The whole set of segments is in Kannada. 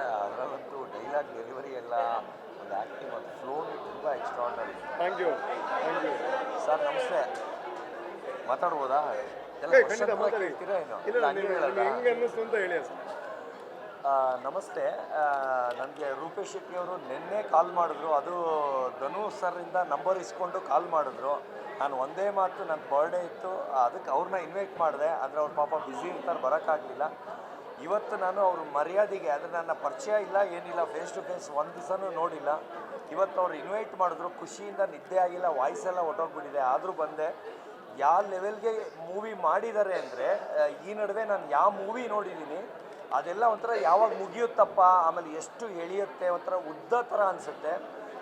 ಅದರಲ್ಲಂತೂ ಡೈಲಾಗ್ ಡೆಲಿವರಿ ಎಲ್ಲ ಒಂದು ಆ್ಯಕ್ಟಿಂಗ್ ಒಂದು ಫ್ಲೋ ತುಂಬ ಎಕ್ಸ್ಟ್ರಾರ್ಡನರಿ. Thank you. ಸರ್ ನಮಸ್ತೆ, ಮಾತಾಡ್ಬೋದಾ? ಎಲ್ಲ ಖಂಡಿತ ಮಾತಾಡಿ. ಕೇಳ್ತೀರಾ ಏನು? ಇಲ್ಲ ಇಲ್ಲ, ಹಂಗೆ ಹೇಳಲ್ಲ. ಹೆಂಗೆ ಅನ್ನಿಸ್ತು ಅಂತ ಹೇಳಿ ಸರ್. ನಮಸ್ತೆ. ನನಗೆ ರೂಪೇಶ್ ಶೆಟ್ಟಿ ಅವರು ನಿನ್ನೆ ಕಾಲ್ ಮಾಡಿದ್ರು. ಅದು ಧನು ಸರಿಂದ ನಂಬರ್ ಇಸ್ಕೊಂಡು ಕಾಲ್ ಮಾಡಿದ್ರು. ನಾನು ಒಂದೇ ಮಾತು, ನನ್ನ ಬರ್ಡೇ ಇತ್ತು, ಅದಕ್ಕೆ ಅವ್ರನ್ನ ಇನ್ವೈಟ್ ಮಾಡಿದೆ. ಆದರೆ ಅವ್ರ ಪಾಪ ಬ್ಯುಸಿ ಇರ್ತಾರೆ, ಬರೋಕ್ಕಾಗಲಿಲ್ಲ. ಇವತ್ತು ನಾನು ಅವ್ರ ಮರ್ಯಾದೆಗೆ, ಅಂದರೆ ನನ್ನ ಪರಿಚಯ ಇಲ್ಲ ಏನಿಲ್ಲ, ಫೇಸ್ ಟು ಫೇಸ್ ಒಂದು ದಿವಸನೂ ನೋಡಿಲ್ಲ. ಇವತ್ತು ಅವ್ರು ಇನ್ವೈಟ್ ಮಾಡಿದ್ರು, ಖುಷಿಯಿಂದ ನಿದ್ದೆ ಆಗಿಲ್ಲ, ವಾಯ್ಸೆಲ್ಲ ಹೊಟ್ಟೋಗ್ಬಿಟ್ಟಿದೆ. ಆದರೂ ಬಂದೆ. ಯಾವ ಲೆವೆಲ್ಗೆ ಮೂವಿ ಮಾಡಿದ್ದಾರೆ ಅಂದರೆ, ಈ ನಡುವೆ ನಾನು ಯಾವ ಮೂವಿ ನೋಡಿದ್ದೀನಿ ಅದೆಲ್ಲ ಒಂಥರ ಯಾವಾಗ ಮುಗಿಯುತ್ತಪ್ಪ, ಆಮೇಲೆ ಎಷ್ಟು ಎಳೆಯುತ್ತೆ, ಒಂಥರ ಉದ್ದ ಥರ ಅನಿಸುತ್ತೆ.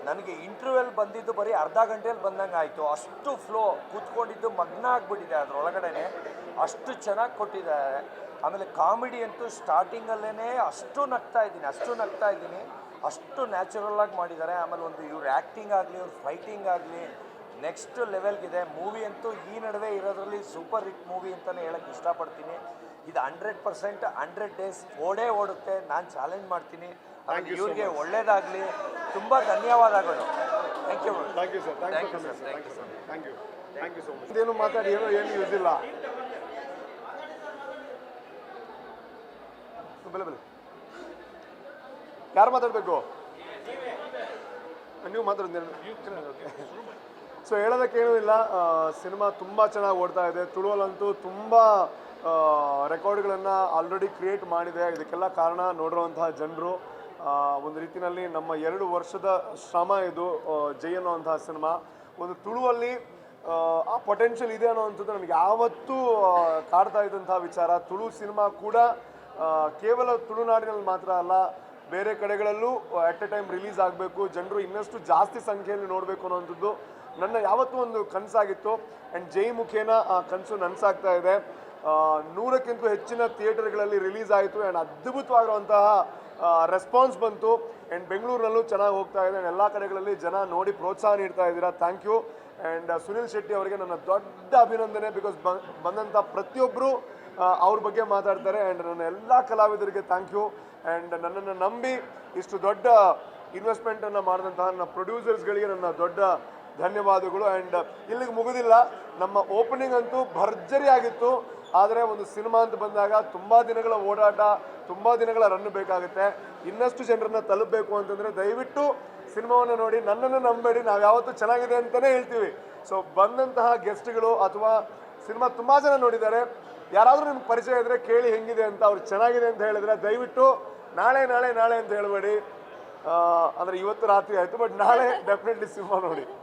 ನನಗೆ ಇಂಟರ್ವ್ಯೂಲ್ ಬಂದಿದ್ದು ಬರೀ ಅರ್ಧ ಗಂಟೆಯಲ್ಲಿ ಬಂದಂಗೆ ಆಯಿತು. ಅಷ್ಟು ಫ್ಲೋ, ಕೂತ್ಕೊಂಡಿದ್ದು ಮಗ್ನ ಆಗಿಬಿಟ್ಟಿದೆ ಅದರೊಳಗಡೆ. ಅಷ್ಟು ಚೆನ್ನಾಗಿ ಕೊಟ್ಟಿದ್ದಾರೆ. ಆಮೇಲೆ ಕಾಮಿಡಿ ಅಂತೂ ಸ್ಟಾರ್ಟಿಂಗಲ್ಲೇ ಅಷ್ಟು ನಗ್ತಾ ಇದ್ದೀನಿ, ಅಷ್ಟು ನ್ಯಾಚುರಲ್ಲಾಗಿ ಮಾಡಿದ್ದಾರೆ. ಆಮೇಲೆ ಒಂದು ಇವ್ರ ಆ್ಯಕ್ಟಿಂಗ್ ಆಗಲಿ, ಇವ್ರ ಫೈಟಿಂಗ್ ಆಗಲಿ ನೆಕ್ಸ್ಟ್ ಲೆವೆಲ್ಗಿದೆ. ಮೂವಿ ಅಂತೂ ಈ ನಡುವೆ ಇರೋದ್ರಲ್ಲಿ ಸೂಪರ್ ಹಿಟ್ ಮೂವಿ ಅಂತಲೇ ಹೇಳೋಕ್ಕೆ ಇಷ್ಟಪಡ್ತೀನಿ. ಇದು 100% 100 ಡೇಸ್ ಓಡುತ್ತೆ. ನಾನು ಚಾಲೆಂಜ್ ಮಾಡ್ತೀನಿ. ಇವ್ರಿಗೆ ಒಳ್ಳೇದಾಗಲಿ. ತುಂಬ ಧನ್ಯವಾದಗಳು. Thank you sir. Thank you sir. Thank you so much. ಇದೇನು ಮಾತಾಡಿ ಏನು ಯೂಸ್ ಇಲ್ಲ. ಬಲೆ ಯಾರು ಮಾತಾಡಬೇಕು? ನೀವು ಮಾತಾಡೋದು. ಸೊ ಹೇಳೋದಕ್ಕೇನೂ ಇಲ್ಲ. ಸಿನಿಮಾ ತುಂಬ ಚೆನ್ನಾಗಿ ಓಡ್ತಾ ಇದೆ. ತುಳುವಲ್ಲಂತೂ ತುಂಬ ರೆಕಾರ್ಡ್ಗಳನ್ನು ಆಲ್ರೆಡಿ ಕ್ರಿಯೇಟ್ ಮಾಡಿದೆ. ಇದಕ್ಕೆಲ್ಲ ಕಾರಣ ನೋಡಿರುವಂತಹ ಜನರು. ಒಂದು ರೀತಿಯಲ್ಲಿ ನಮ್ಮ 2 ವರ್ಷದ ಶ್ರಮ ಇದು. ಜೈ ಅನ್ನೋವಂತಹ ಸಿನಿಮಾ ಒಂದು ತುಳುವಲ್ಲಿ ಆ ಪೊಟೆನ್ಷಿಯಲ್ ಇದೆ ಅನ್ನೋವಂಥದ್ದು ನನಗೆ ಯಾವತ್ತೂ ಕಾಡ್ತಾ ಇದ್ದಂತಹ ವಿಚಾರ. ತುಳು ಸಿನಿಮಾ ಕೂಡ ಕೇವಲ ತುಳುನಾಡಿನಲ್ಲಿ ಮಾತ್ರ ಅಲ್ಲ, ಬೇರೆ ಕಡೆಗಳಲ್ಲೂ ಅಟ್ ಎ ಟೈಮ್ ರಿಲೀಸ್ ಆಗಬೇಕು, ಜನರು ಇನ್ನಷ್ಟು ಜಾಸ್ತಿ ಸಂಖ್ಯೆಯಲ್ಲಿ ನೋಡಬೇಕು ಅನ್ನೋವಂಥದ್ದು ನನ್ನ ಯಾವತ್ತೂ ಒಂದು ಕನಸಾಗಿತ್ತು. ಆ್ಯಂಡ್ ಜೈ ಮುಖೇನ ಆ ಕನಸು ನನಸಾಗ್ತಾ ಇದೆ. 100ಕ್ಕಿಂತ ಹೆಚ್ಚಿನ ಥಿಯೇಟರ್ಗಳಲ್ಲಿ ರಿಲೀಸ್ ಆಯಿತು. ಆ್ಯಂಡ್ ಅದ್ಭುತವಾಗಿರುವಂತಹ ರೆಸ್ಪಾನ್ಸ್ ಬಂತು. ಆ್ಯಂಡ್ ಬೆಂಗಳೂರಿನಲ್ಲೂ ಚೆನ್ನಾಗಿ ಹೋಗ್ತಾ ಇದೆ. ಎಲ್ಲ ಕಡೆಗಳಲ್ಲಿ ಜನ ನೋಡಿ ಪ್ರೋತ್ಸಾಹ ನೀಡ್ತಾ ಇದ್ದೀರಾ. Thank you. And Sunil Shetty ಅವರಿಗೆ ನನ್ನ ದೊಡ್ಡ ಅಭಿನಂದನೆ. ಬಿಕಾಸ್ ಬಂದಂಥ ಪ್ರತಿಯೊಬ್ಬರು ಅವ್ರ ಬಗ್ಗೆ ಮಾತಾಡ್ತಾರೆ. ಆ್ಯಂಡ್ ನನ್ನ ಎಲ್ಲ ಕಲಾವಿದರಿಗೆ ಥ್ಯಾಂಕ್ ಯು. ಆ್ಯಂಡ್ ನನ್ನನ್ನು ನಂಬಿ ಇಷ್ಟು ದೊಡ್ಡ ಇನ್ವೆಸ್ಟ್ಮೆಂಟನ್ನು ಮಾಡಿದಂತಹ ನನ್ನ ಪ್ರೊಡ್ಯೂಸರ್ಸ್ಗಳಿಗೆ ನನ್ನ ದೊಡ್ಡ ಧನ್ಯವಾದಗಳು. ಆ್ಯಂಡ್ ಇಲ್ಲಿಗೆ ಮುಗಿದಿಲ್ಲ. ನಮ್ಮ ಓಪನಿಂಗ್ ಅಂತೂ ಭರ್ಜರಿ ಆಗಿತ್ತು. ಆದರೆ ಒಂದು ಸಿನಿಮಾ ಅಂತ ಬಂದಾಗ ತುಂಬ ದಿನಗಳ ಓಡಾಟ, ತುಂಬ ದಿನಗಳ ರನ್ ಬೇಕಾಗುತ್ತೆ. ಇನ್ನಷ್ಟು ಜನರನ್ನ ತಲುಪಬೇಕು ಅಂತಂದರೆ ದಯವಿಟ್ಟು ಸಿನಿಮಾವನ್ನು ನೋಡಿ, ನನ್ನನ್ನು ನಂಬೇಡಿ. ನಾವು ಯಾವತ್ತೂ ಚೆನ್ನಾಗಿದೆ ಅಂತಲೇ ಹೇಳ್ತೀವಿ. ಸೊ ಬಂದಂತಹ ಗೆಸ್ಟ್ಗಳು ಅಥವಾ ಸಿನಿಮಾ ತುಂಬ ಜನ ನೋಡಿದ್ದಾರೆ. ಯಾರಾದರೂ ನಿಮ್ಗೆ ಪರಿಚಯ ಇದ್ದರೆ ಕೇಳಿ ಹೆಂಗಿದೆ ಅಂತ. ಅವ್ರು ಚೆನ್ನಾಗಿದೆ ಅಂತ ಹೇಳಿದ್ರೆ ದಯವಿಟ್ಟು ನಾಳೆ ಅಂತ ಹೇಳಬೇಡಿ. ಅಂದರೆ ಇವತ್ತು ರಾತ್ರಿ ಆಯಿತು, ಬಟ್ ನಾಳೆ ಡೆಫಿನೆಟ್ಲಿ ಸಿನಿಮಾ ನೋಡಿ.